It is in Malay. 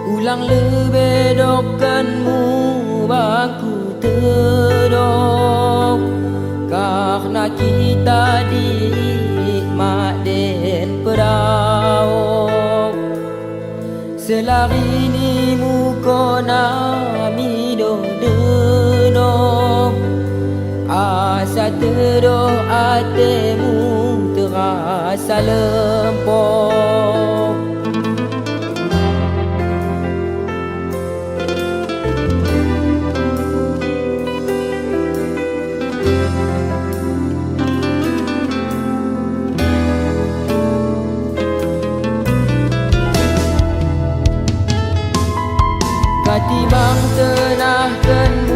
Ulang lebedokkanmu bangku terdok, karena kita dikmat den pedaok. Selari ni muka nami do denok, asa terdoh atemu terasa lempok. Katibang tenahkan